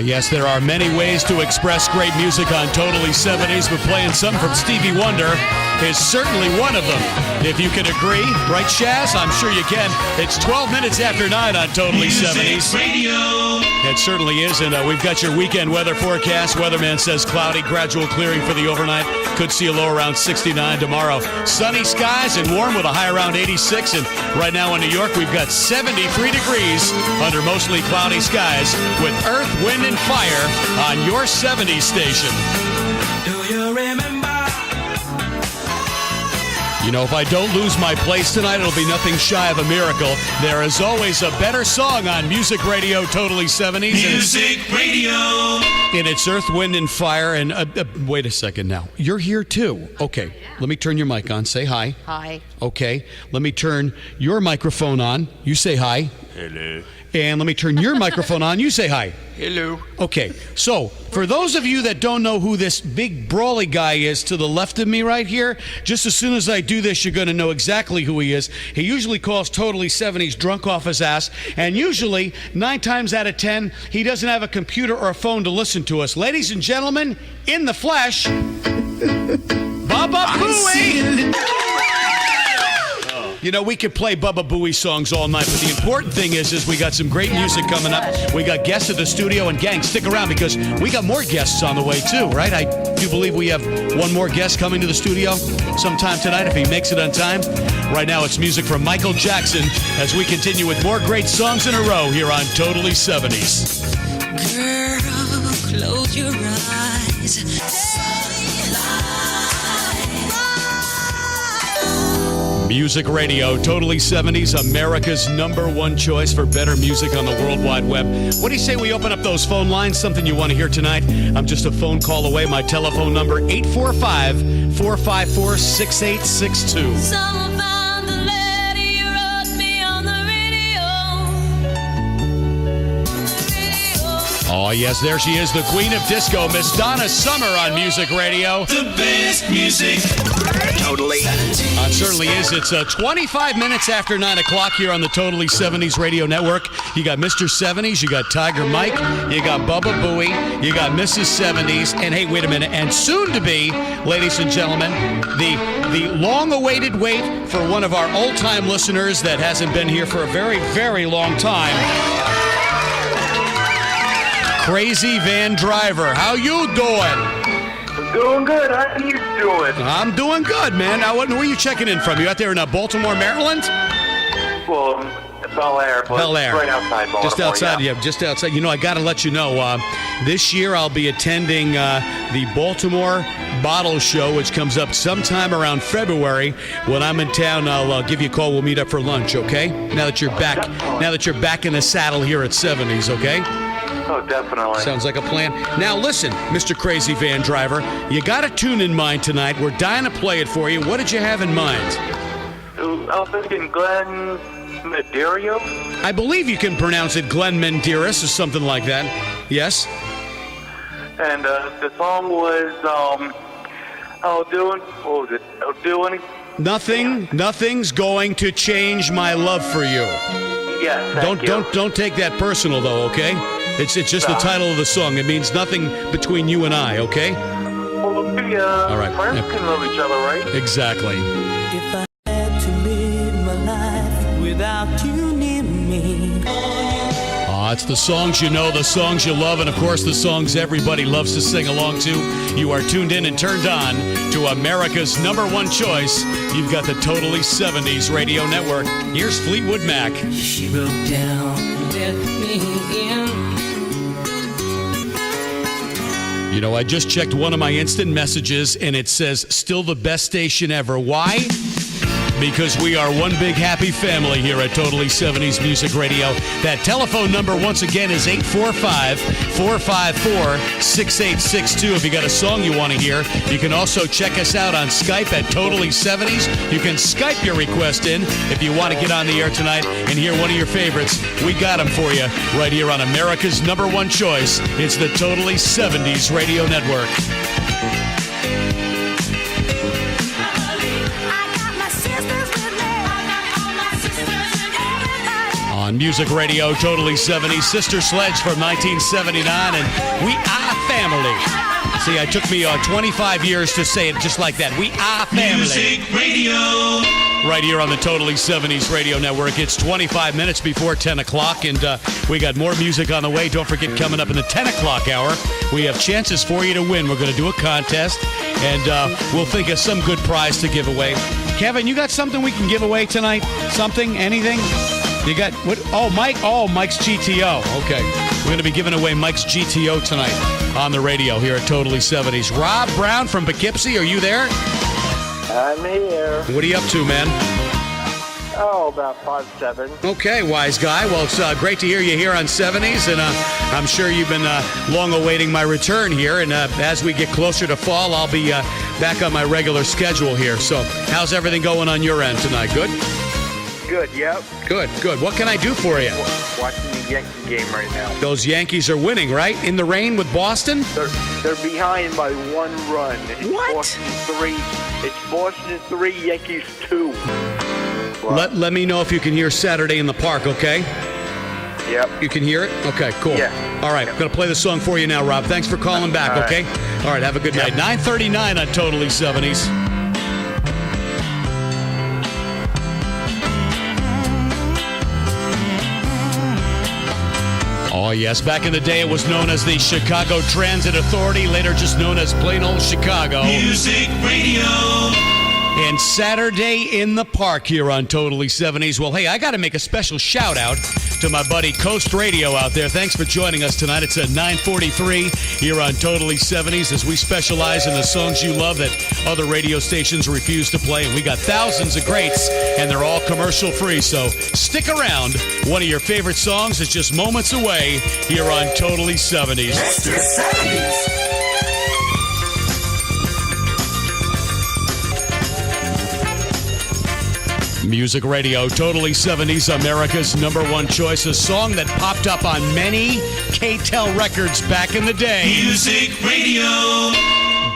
Yes, there are many ways to express great music on Totally 70s, but playing something from Stevie Wonder is certainly one of them. If you can agree, right, Shaz? I'm sure you can. It's 12 minutes after 9 on Totally 70s. Radio. It certainly is, and we've got your weekend weather forecast. Weatherman says cloudy, gradual clearing for the overnight. Could see a low around 69 tomorrow. Sunny skies and warm with a high around 86. And right now in New York, we've got 73 degrees under mostly cloudy skies with Earth, Wind, and Fire on your 70s station. Do you remember? You know, if I don't lose my place tonight, it'll be nothing shy of a miracle. There is always a better song on Music Radio Totally 70s. Music Radio. And it's Earth, Wind, and Fire. And wait a second now. You're here too. Okay, let me turn your mic on. Say hi. Hi. Okay, let me turn your microphone on. You say hi. Hello. And let me turn your microphone on. You say hi. Hello. Okay, so for those of you that don't know who this big brawly guy is to the left of me right here, just as soon as I do this, you're going to know exactly who he is. He usually calls Totally 70s drunk off his ass, and usually, 9 times out of 10, he doesn't have a computer or a phone to listen to us. Ladies and gentlemen, in the flesh, Baba Booey! You know, we could play Bubba Booey songs all night, but the important thing is we got some great music coming up. We got guests at the studio, and gang, stick around because we got more guests on the way too, right? I do believe we have one more guest coming to the studio sometime tonight if he makes it on time. Right now, it's music from Michael Jackson as we continue with more great songs in a row here on Totally 70s. Girl, close your eyes. Music Radio, Totally 70s, America's #1 choice for better music on the World Wide Web. What do you say we open up those phone lines? Something you want to hear tonight? I'm just a phone call away. My telephone number, 845-454-6862. Someone the lady you wrote me on the radio. Oh, yes, there she is, the queen of disco, Miss Donna Summer on Music Radio. The best music. Totally. It certainly is. It's 25 minutes after 9 o'clock here on the Totally 70s Radio Network. You got Mr. 70s, you got Tiger Mike, you got Bubba Booey, you got Mrs. 70s, and hey, wait a minute, and soon to be, ladies and gentlemen, the long-awaited wait for one of our old-time listeners that hasn't been here for a very, very long time. Crazy Van Driver, how you doing? Doing good. How are you doing? I'm doing good, man. Now, where are you checking in from? You out there in Baltimore, Maryland? Well, Bel Air, but Bel Air. right outside Baltimore. Just outside, yeah, just outside. You know, I got to let you know, this year I'll be attending the Baltimore Bottle Show, which comes up sometime around February. When I'm in town, I'll give you a call. We'll meet up for lunch, okay? Now that you're back in the saddle here at 70s, okay? Oh, definitely. Sounds like a plan. Now, listen, Mr. Crazy Van Driver, you got a tune in mind tonight. We're dying to play it for you. What did you have in mind? I was thinking Glenn Medeiros. I believe you can pronounce it Glenn Menderes or something like that. Yes? And the song was, Nothing's going to change my love for you. Yes, Don't take that personal though, okay? It's just the title of the song. It means nothing between you and I, okay? Well, all right. Friends can love each other, right? Exactly. If I had to live my life without you near me. It's the songs you know, the songs you love, and of course the songs everybody loves to sing along to. You are tuned in and turned on to America's #1 choice. You've got the Totally 70s Radio Network. Here's Fleetwood Mac. She broke down and let me in. You know, I just checked one of my instant messages, and it says, still the best station ever. Why? Because we are one big happy family here at Totally 70s Music Radio. That telephone number, once again, is 845-454-6862. If you got a song you want to hear, you can also check us out on Skype at Totally 70s. You can Skype your request in if you want to get on the air tonight and hear one of your favorites. We got them for you right here on America's #1 choice. It's the Totally 70s Radio Network. on Music Radio, Totally 70s. Sister Sledge from 1979, and We Are Family. See, it took me 25 years to say it just like that. We are family. Music Radio. Right here on the Totally 70s Radio Network. It's 25 minutes before 10 o'clock, and we got more music on the way. Don't forget, coming up in the 10 o'clock hour, we have chances for you to win. We're going to do a contest, and we'll think of some good prize to give away. Kevin, you got something we can give away tonight? Something? Anything? You got what? Oh, Mike. Oh, Mike's GTO. Okay. We're going to be giving away Mike's GTO tonight on the radio here at Totally 70s. Rob Brown from Poughkeepsie, are you there? I'm here. What are you up to, man? Oh, about 5'7". Okay, wise guy. Well, it's great to hear you here on 70s, and I'm sure you've been long awaiting my return here. And as we get closer to fall, I'll be back on my regular schedule here. So how's everything going on your end tonight? Good? Good, yep. Good. What can I do for you? Watching the Yankee game right now. Those Yankees are winning, right? In the rain with Boston? They're behind by 1 run. It's What? Boston 3. It's Boston 3, Yankees 2. Let me know if you can hear Saturday in the Park, okay? Yep. You can hear it? Okay, cool. Yeah. All right, I'm going to play the song for you now, Rob. Thanks for calling back, All right. okay? All right, have a good night. 9:39 on Totally 70s. Oh, yes. Back in the day, it was known as the Chicago Transit Authority, later just known as plain old Chicago. Music Radio. And Saturday in the Park here on Totally 70s. Well, hey, I got to make a special shout out to my buddy Coast Radio out there. Thanks for joining us tonight. It's at 9:43 here on Totally 70s as we specialize in the songs you love that other radio stations refuse to play. And we got thousands of greats, and they're all commercial free. So stick around. One of your favorite songs is just moments away here on Totally 70s. Mr. 70s. Music Radio, Totally 70s, America's #1 choice. A song that popped up on many K-Tel records back in the day. Music Radio.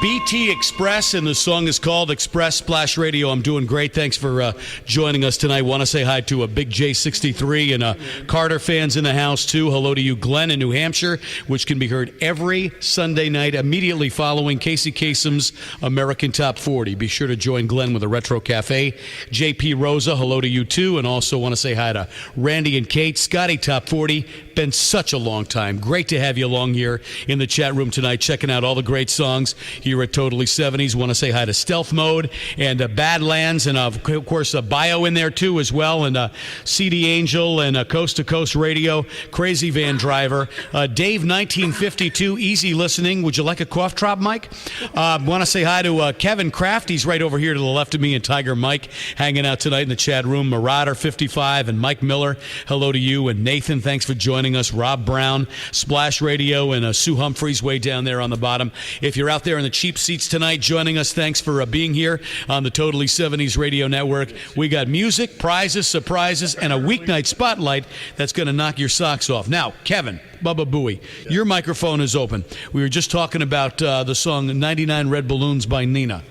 BT Express, and the song is called Express Splash Radio. I'm doing great. Thanks for joining us tonight. Want to say hi to a Big J63 and Carter fans in the house, too. Hello to you, Glenn in New Hampshire, which can be heard every Sunday night immediately following Casey Kasem's American Top 40. Be sure to join Glenn with a Retro Cafe. JP Rosa, hello to you, too. And also want to say hi to Randy and Kate. Scotty Top 40. Been such a long time. Great to have you along here in the chat room tonight, checking out all the great songs here at Totally 70s. Want to say hi to Stealth Mode and Badlands, and of course Bio in there too as well, and CD Angel and Coast to Coast Radio, Crazy Van Driver, Dave 1952, easy listening. Would you like a cough drop, Mike? Want to say hi to Kevin Kraft. He's right over here to the left of me, and Tiger Mike hanging out tonight in the chat room. Marauder 55 and Mike Miller, hello to you. And Nathan, thanks for joining us. Rob Brown, Splash Radio, and Sue Humphreys way down there on the bottom. If you're out there in the cheap seats tonight joining us, thanks for being here on the Totally 70s Radio Network. We got music, prizes, surprises, and a weeknight spotlight that's going to knock your socks off. Now, Kevin, Bubba Booey, your microphone is open. We were just talking about the song 99 Red Balloons by Nina.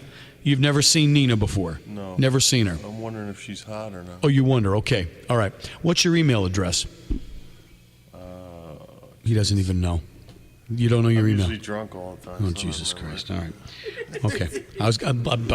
You've never seen Nina before? No. Never seen her? I'm wondering if she's hot or not. Oh, you wonder. Okay. All right. What's your email address? He doesn't even know. You don't know your I'm email? usually drunk all the time. Oh, so Jesus I don't know. Christ. All right. Okay. I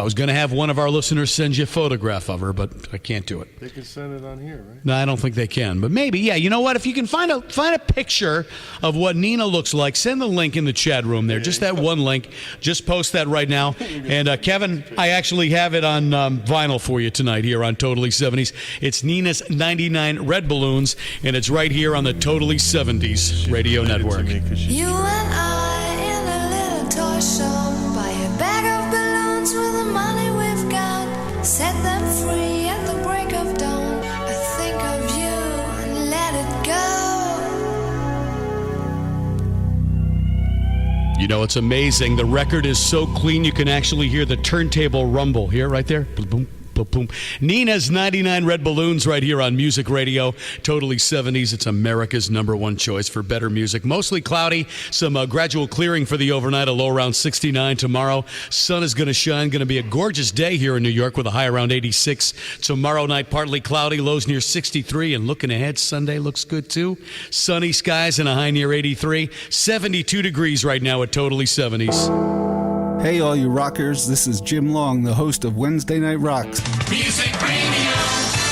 was going to have one of our listeners send you a photograph of her, but I can't do it. They can send it on here, right? No, I don't think they can. But maybe, yeah. You know what? If you can find a picture of what Nina looks like, send the link in the chat room there. Just that one link. Just post that right now. And Kevin, I actually have it on vinyl for you tonight here on Totally 70s. It's Nina's 99 Red Balloons, and it's right here on the Totally 70s Radio Network. You and I in a little toy shop, buy a bag of balloons with the money we've got, set them free at the break of dawn. I think of you and let it go. You know, it's amazing. The record is so clean you can actually hear the turntable rumble here, right there. Boom, boom, boom. Nina's 99 Red Balloons right here on Music Radio. Totally 70s. It's America's number one choice for better music. Mostly cloudy. Some gradual clearing for the overnight. A low around 69 tomorrow. Sun is going to shine. Going to be a gorgeous day here in New York with a high around 86. Tomorrow night, partly cloudy. Lows near 63. And looking ahead, Sunday looks good too. Sunny skies and a high near 83. 72 degrees right now at Totally 70s. Hey, all you rockers, this is Jim Long, the host of Wednesday Night Rocks. Music Radio.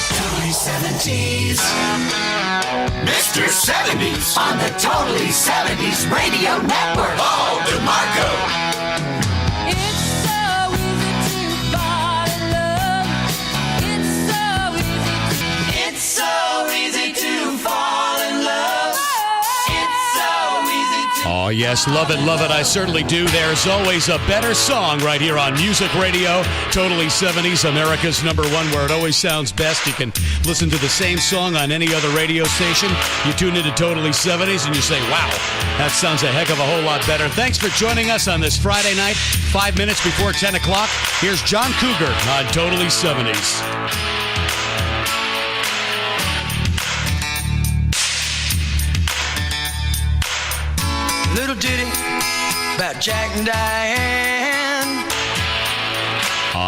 Totally 70s. Mr. 70s. On the Totally 70s Radio Network. Oh, Dimarco. It's so easy to fall in love. It's so easy to fall in love. It's so easy to. Oh, yes, love it, I certainly do. There's always a better song right here on Music Radio. Totally 70s, America's number one, where it always sounds best. You can listen to the same song on any other radio station. You tune into Totally 70s and you say, wow, that sounds a heck of a whole lot better. Thanks for joining us on this Friday night, 5 minutes before 10 o'clock. Here's John Cougar on Totally 70s. Little ditty about Jack and Diane.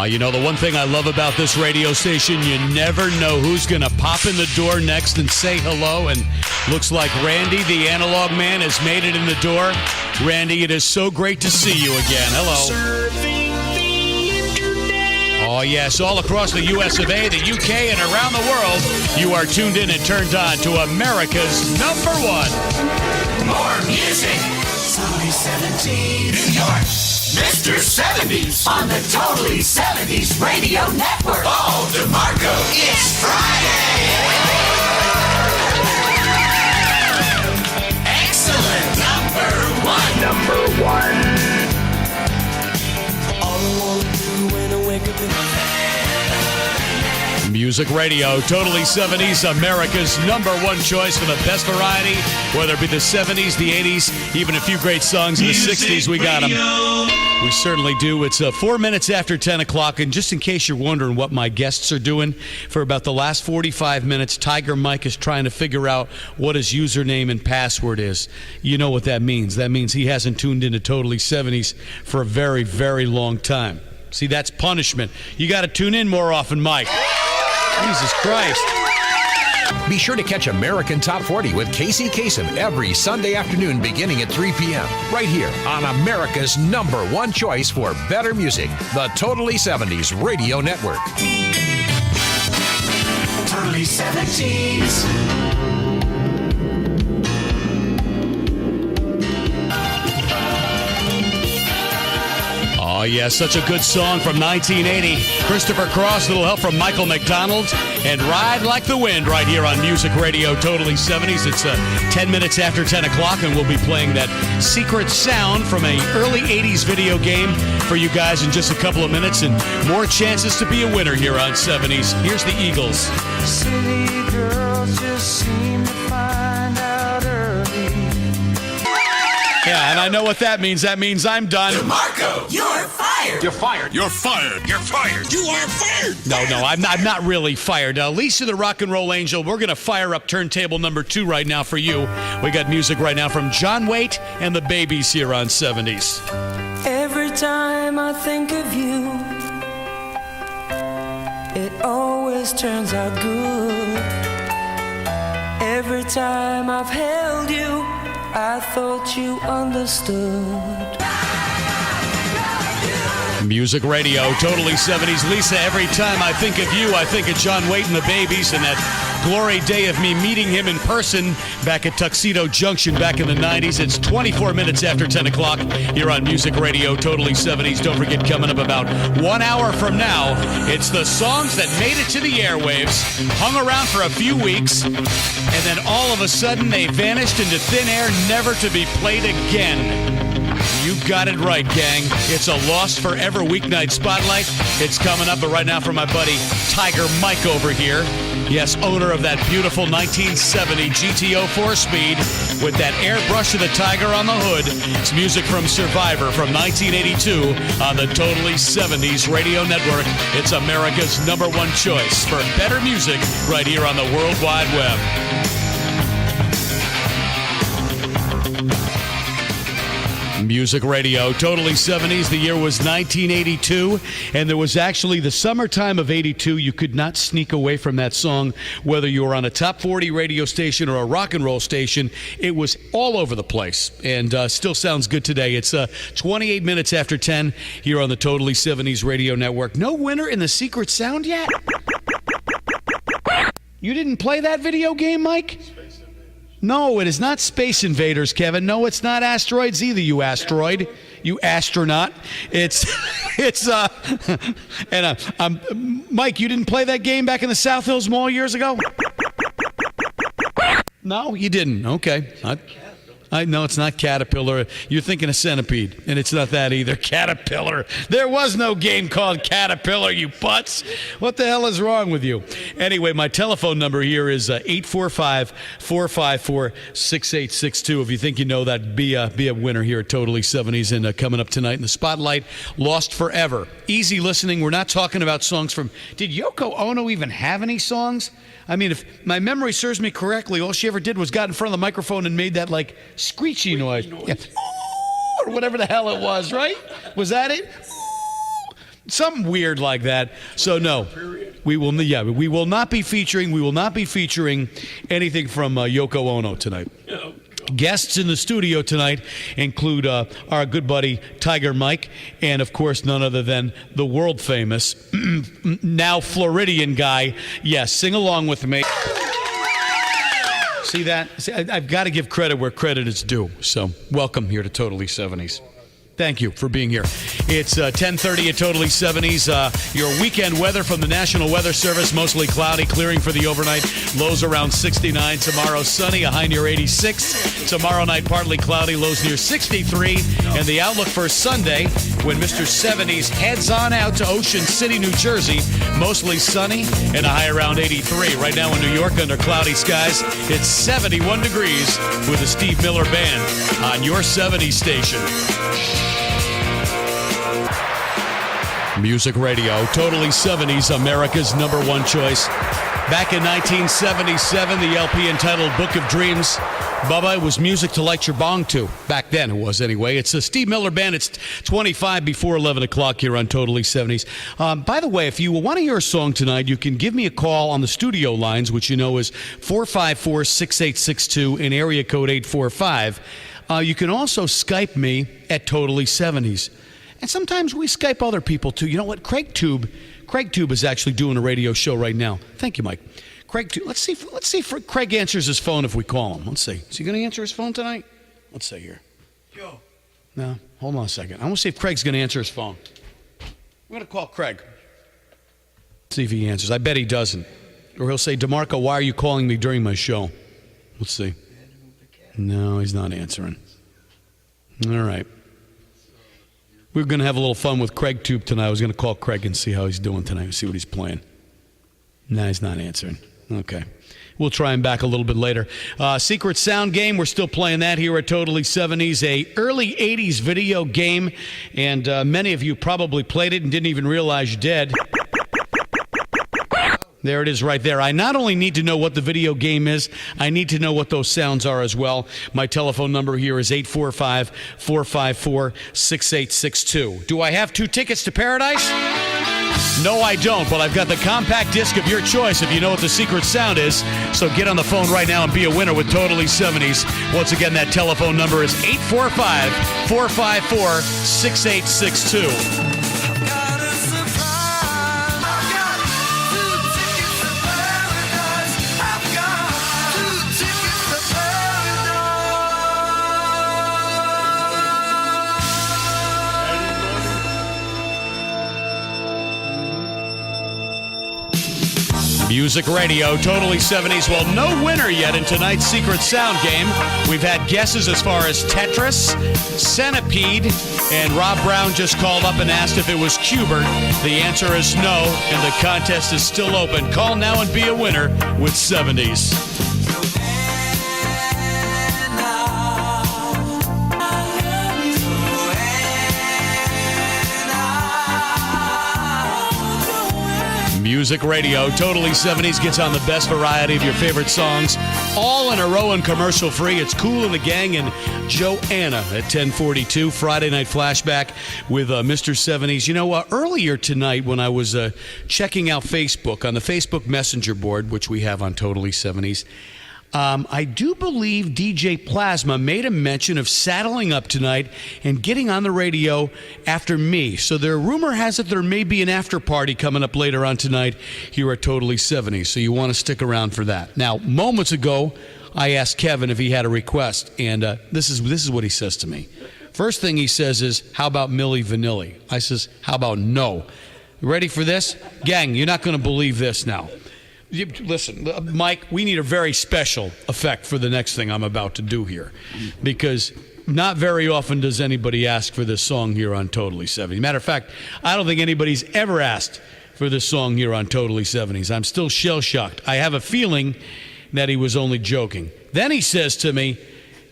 You know, the one thing I love about this radio station, you never know who's going to pop in the door next and say hello. And looks like Randy, the analog man, has made it in the door. Randy, it is so great to see you again. Hello. Oh, yes, all across the US of A, the UK, and around the world, you are tuned in and turned on to America's number one. More music. Totally 70s. New York. Mr. 70s. On the Totally 70s Radio Network. Oh, Dimarco. It's Friday. Excellent. Number one. All I wanna do when I wake up in Music Radio, Totally 70s, America's number one choice for the best variety, whether it be the 70s, the 80s, even a few great songs in the 60s, we got them. We certainly do. It's 4 minutes after 10 o'clock, and just in case you're wondering what my guests are doing, for about the last 45 minutes, Tiger Mike is trying to figure out what his username and password is. You know what that means. That means he hasn't tuned into Totally 70s for a very, very long time. See, that's punishment. You got to tune in more often, Mike. Jesus Christ. Be sure to catch American Top 40 with Casey Kasem every Sunday afternoon beginning at 3 p.m. right here on America's number one choice for better music, the Totally 70s Radio Network. Totally 70s. Oh, yeah, such a good song from 1980. Christopher Cross, a little help from Michael McDonald, and Ride Like the Wind right here on Music Radio Totally 70s. It's 10 minutes after 10 o'clock, and we'll be playing that secret sound from an early 80s video game for you guys in just a couple of minutes, and more chances to be a winner here on 70s. Here's the Eagles. City girls just seem to find out early. Yeah, and I know what that means. That means I'm done. Dimarco, you're fired. You're fired. You're fired. You're fired. You are fired. No, I'm not really fired. Lisa the Rock and Roll Angel, we're going to fire up turntable number 2 right now for you. We got music right now from John Waite and the Babies here on 70s. Every time I think of you, it always turns out good. Every time I've held you, I thought you understood. Music Radio, Totally 70s. Lisa, every time I think of you, I think of John Waite and the Babies and that glory day of me meeting him in person back at Tuxedo Junction back in the 90s. It's 24 minutes after 10 o'clock here on Music Radio, Totally 70s. Don't forget, coming up about 1 hour from now, it's the songs that made it to the airwaves, hung around for a few weeks, and then all of a sudden they vanished into thin air, never to be played again. You got it right, gang. It's a lost forever weeknight spotlight. It's coming up, but right now for my buddy Tiger Mike over here. Yes, owner of that beautiful 1970 GTO 4-speed. with that airbrush of the tiger on the hood. It's music from Survivor from 1982 on the Totally 70s Radio Network. It's America's #1 choice for better music right here on the World Wide Web. Music Radio, Totally 70s. The year was 1982, and there was actually the summertime of 82. You could not sneak away from that song, whether you were on a top 40 radio station or a rock and roll station. It was all over the place, and still sounds good today. It's 28 minutes after 10 here on the Totally 70s Radio Network. No winner in the Secret Sound yet? You didn't play that video game, Mike? No, it is not Space Invaders, Kevin. No, it's not Asteroids either, you asteroid. You astronaut. Mike, you didn't play that game back in the South Hills Mall years ago? No, you didn't. Okay. No, it's not Caterpillar. You're thinking of Centipede, and it's not that either. Caterpillar. There was no game called Caterpillar, you butts. What the hell is wrong with you? Anyway, my telephone number here is 845-454-6862. If you think you know that, be a winner here at Totally 70s. And coming up tonight in the Spotlight, Lost Forever. Easy listening. We're not talking about songs from... Did Yoko Ono even have any songs? I mean, if my memory serves me correctly, all she ever did was got in front of the microphone and made that, like, screechy noise. Yeah. Or whatever the hell it was, right? Was that it? Something weird like that. So, no. We will not be featuring anything from Yoko Ono tonight. Guests in the studio tonight include our good buddy Tiger Mike, and of course none other than the world famous, now Floridian guy. Yes, sing along with me. See that? I've got to give credit where credit is due. So welcome here to Totally 70s. Thank you for being here. It's 10:30 at Totally 70s. Your weekend weather from the National Weather Service. Mostly cloudy, clearing for the overnight. Lows around 69. Tomorrow sunny, a high near 86. Tomorrow night partly cloudy, lows near 63. And the outlook for Sunday, when Mr. 70s heads on out to Ocean City, New Jersey. Mostly sunny and a high around 83. Right now in New York under cloudy skies, it's 71 degrees with the Steve Miller Band on your 70s station. Music Radio, Totally 70s, America's #1 choice. Back in 1977, the LP entitled Book of Dreams. Bubba, it was music to light your bong to. Back then it was anyway. It's the Steve Miller Band. It's 25 before 11 o'clock here on Totally 70s. By the way, if you want to hear a song tonight, you can give me a call on the studio lines, which you know is 454-6862 in area code 845. You can also Skype me at Totally 70s. And sometimes we Skype other people, too. You know what? Craig Tube is actually doing a radio show right now. Thank you, Mike. Craig Tube. Let's see if Craig answers his phone if we call him. Let's see. Is he going to answer his phone tonight? Let's see here. Joe. No, hold on a second. I want to see if Craig's going to answer his phone. I'm going to call Craig. See if he answers. I bet he doesn't. Or he'll say, Dimarco, why are you calling me during my show? Let's see. No, he's not answering. All right. We're going to have a little fun with Craig Tube tonight. I was going to call Craig and see how he's doing tonight, see what he's playing. No, he's not answering. Okay. We'll try him back a little bit later. Secret Sound Game, we're still playing that here at Totally 70s, a early 80s video game, and many of you probably played it and didn't even realize you did. There it is right there. I not only need to know what the video game is, I need to know what those sounds are as well. My telephone number here is 845-454-6862. Do I have 2 tickets to Paradise? No, I don't, but I've got the compact disc of your choice if you know what the secret sound is. So get on the phone right now and be a winner with Totally 70s. Once again, that telephone number is 845-454-6862. Music Radio, Totally 70s. Well, no winner yet in tonight's Secret Sound Game. We've had guesses as far as Tetris, Centipede, and Rob Brown just called up and asked if it was Qbert. The answer is no, and the contest is still open. Call now and be a winner with 70s. Music Radio, Totally 70s, gets on the best variety of your favorite songs, all in a row and commercial-free. It's Kool and the Gang and Joanna at 10:42, Friday Night Flashback with Mr. 70s. You know, earlier tonight when I was checking out Facebook, on the Facebook Messenger board, which we have on Totally 70s, I do believe DJ Plasma made a mention of saddling up tonight and getting on the radio after me. So rumor has it there may be an after party coming up later on tonight here at Totally 70s. So you want to stick around for that. Now, moments ago, I asked Kevin if he had a request, and this is what he says to me. First thing he says is, how about Milli Vanilli? I says, how about no? Ready for this? Gang, you're not going to believe this now. Listen, Mike, we need a very special effect for the next thing I'm about to do here, because not very often does anybody ask for this song here on Totally 70s. Matter of fact, I don't think anybody's ever asked for this song here on Totally 70s. I'm still shell-shocked. I have a feeling that he was only joking. Then he says to me,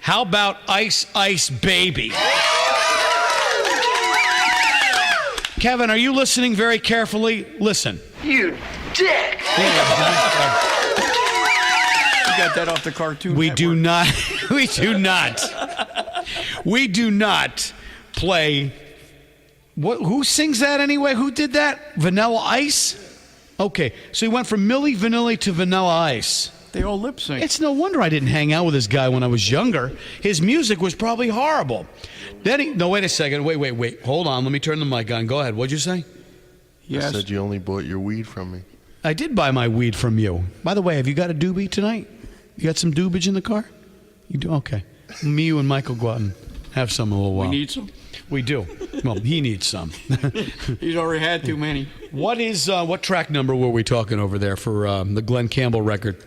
how about Ice Ice Baby? Kevin, are you listening very carefully? Listen. You dick! You got that off the Cartoon We Network. We do not play. Who sings that anyway? Who did that? Vanilla Ice? Okay, so he went from Milli Vanilli to Vanilla Ice. They all lip sync. It's no wonder I didn't hang out with this guy when I was younger. His music was probably horrible. Then no, wait a second. Wait. Hold on. Let me turn the mic on. Go ahead. What'd you say? I said you only bought your weed from me. I did buy my weed from you. By the way, have you got a doobie tonight? You got some doobage in the car? You do? Okay. Me, you, and Michael go out and have some in a little while. We need some? We do. Well, he needs some. He's already had too many. What track number were we talking over there for the Glenn Campbell record?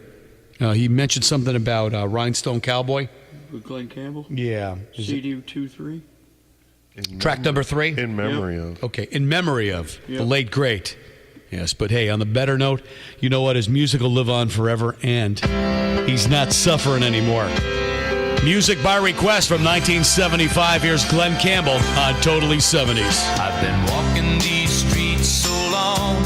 He mentioned something about Rhinestone Cowboy. With Glenn Campbell? Yeah. CD 2-3. Track number 3? In memory of. Okay, in memory of the late great. Yes, but hey, on the better note, you know what? His music will live on forever, and he's not suffering anymore. Music by request from 1975. Here's Glenn Campbell on Totally 70s. I've been walking these streets so long.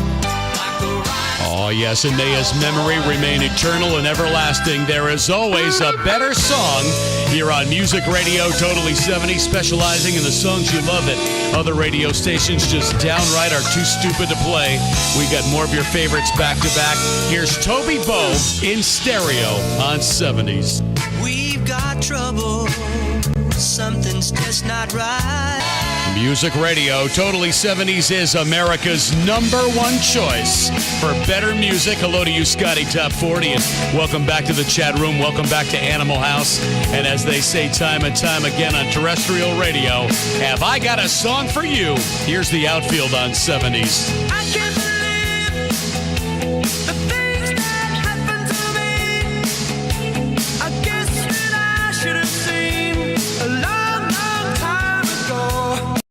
Oh, yes, and may his memory remain eternal and everlasting. There is always a better song here on Music Radio Totally 70, specializing in the songs you love that other radio stations just downright are too stupid to play. We got more of your favorites back to back. Here's Toby Bo in stereo on 70s. We've got trouble. Something's just not right. Music Radio Totally 70s is America's #1 choice for better music. Hello to you, Scotty Top 40, and welcome back to the chat room. Welcome back to Animal House. And as they say time and time again on terrestrial radio, have I got a song for you? Here's the outfield on 70s. I can't